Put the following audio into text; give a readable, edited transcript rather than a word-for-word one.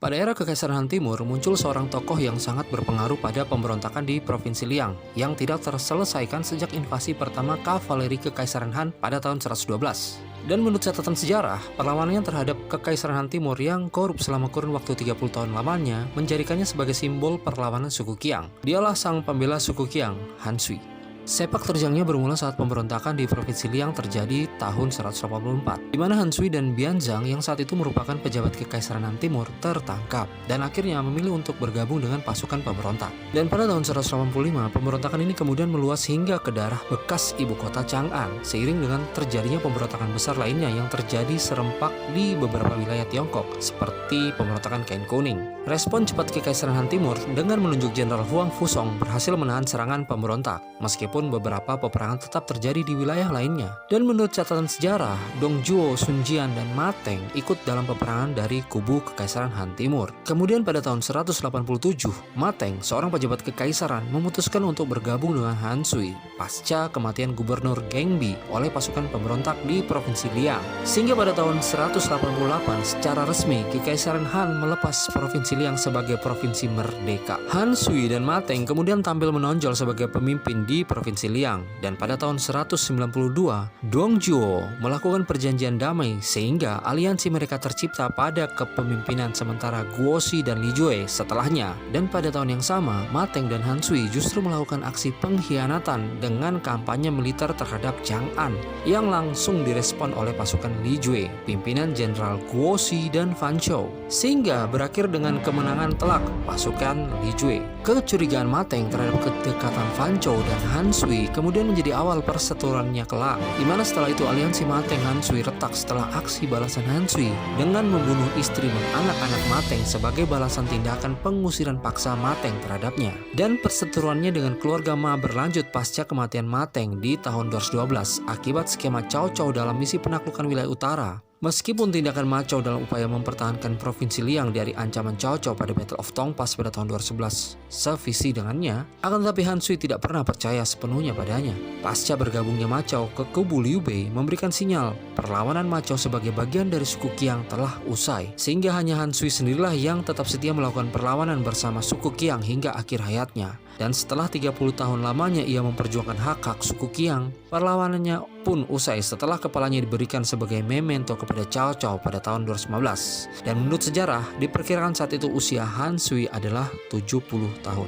Pada era Kekaisaran Han Timur, muncul seorang tokoh yang sangat berpengaruh pada pemberontakan di Provinsi Liang yang tidak terselesaikan sejak invasi pertama kavaleri Kekaisaran Han pada tahun 112. Dan menurut catatan sejarah, perlawanannya terhadap Kekaisaran Han Timur yang korup selama kurun waktu 30 tahun lamanya menjadikannya sebagai simbol perlawanan suku Qiang. Dialah sang pembela suku Qiang, Han Sui. Sepak terjangnya bermula saat pemberontakan di Provinsi Liang terjadi tahun 184, di mana Han Sui dan Bianzhang yang saat itu merupakan pejabat Kekaisaran Han Timur tertangkap dan akhirnya memilih untuk bergabung dengan pasukan pemberontak. Dan pada tahun 185, pemberontakan ini kemudian meluas hingga ke daerah bekas ibu kota Chang'an, seiring dengan terjadinya pemberontakan besar lainnya yang terjadi serempak di beberapa wilayah Tiongkok, seperti pemberontakan Kain Kuning. Respon cepat Kekaisaran Han Timur dengan menunjuk Jenderal Huang Fusong berhasil menahan serangan pemberontak, meskipun beberapa peperangan tetap terjadi di wilayah lainnya. Dan menurut catatan sejarah, Dong Zhuo, Sun Jian, dan Ma Teng ikut dalam peperangan dari kubu Kekaisaran Han Timur. Kemudian pada tahun 187, Ma Teng, seorang pejabat kekaisaran, memutuskan untuk bergabung dengan Han Sui pasca kematian Gubernur Gengbi oleh pasukan pemberontak di Provinsi Liang. Sehingga pada tahun 188 secara resmi Kekaisaran Han melepas Provinsi Liang sebagai provinsi merdeka. Han Sui dan Ma Teng kemudian tampil menonjol sebagai pemimpin di Provinsi Liang, dan pada tahun 192 Dong Zhuo melakukan perjanjian damai sehingga aliansi mereka tercipta pada kepemimpinan sementara Guosi dan Li Jue setelahnya. Dan pada tahun yang sama Ma Teng dan Han Sui justru melakukan aksi pengkhianatan dengan kampanye militer terhadap Chang'an yang langsung direspon oleh pasukan Li Jue, pimpinan Jenderal Guosi dan Fan Chou, sehingga berakhir dengan kemenangan telak pasukan Li Jue. Kecurigaan Ma Teng terhadap kedekatan Fan Chou dan Han Sui kemudian menjadi awal perseteruannya kelak, di mana setelah itu aliansi Ma Teng Han Sui retak setelah aksi balasan Han Sui dengan membunuh istri dan anak-anak Ma Teng sebagai balasan tindakan pengusiran paksa Ma Teng terhadapnya. Dan perseteruannya dengan keluarga Ma berlanjut pasca kematian Ma Teng di tahun 212 akibat skema Cao Cao dalam misi penaklukan wilayah utara. Meskipun tindakan Ma Chou dalam upaya mempertahankan Provinsi Liang dari ancaman Cao Cao pada Battle of Tongpas pada tahun 2011 sevisi dengannya, akan tetapi Han Sui tidak pernah percaya sepenuhnya padanya. Pasca bergabungnya Ma Chou ke kubu Liu Bei memberikan sinyal perlawanan Ma Chou sebagai bagian dari suku Qiang telah usai, sehingga hanya Han Sui sendirilah yang tetap setia melakukan perlawanan bersama suku Qiang hingga akhir hayatnya. Dan setelah 30 tahun lamanya ia memperjuangkan hak-hak suku Qiang, perlawanannya pun usai setelah kepalanya diberikan sebagai memento kepada Cao Cao pada tahun 2015. Dan menurut sejarah, diperkirakan saat itu usia Han Sui adalah 70 tahun.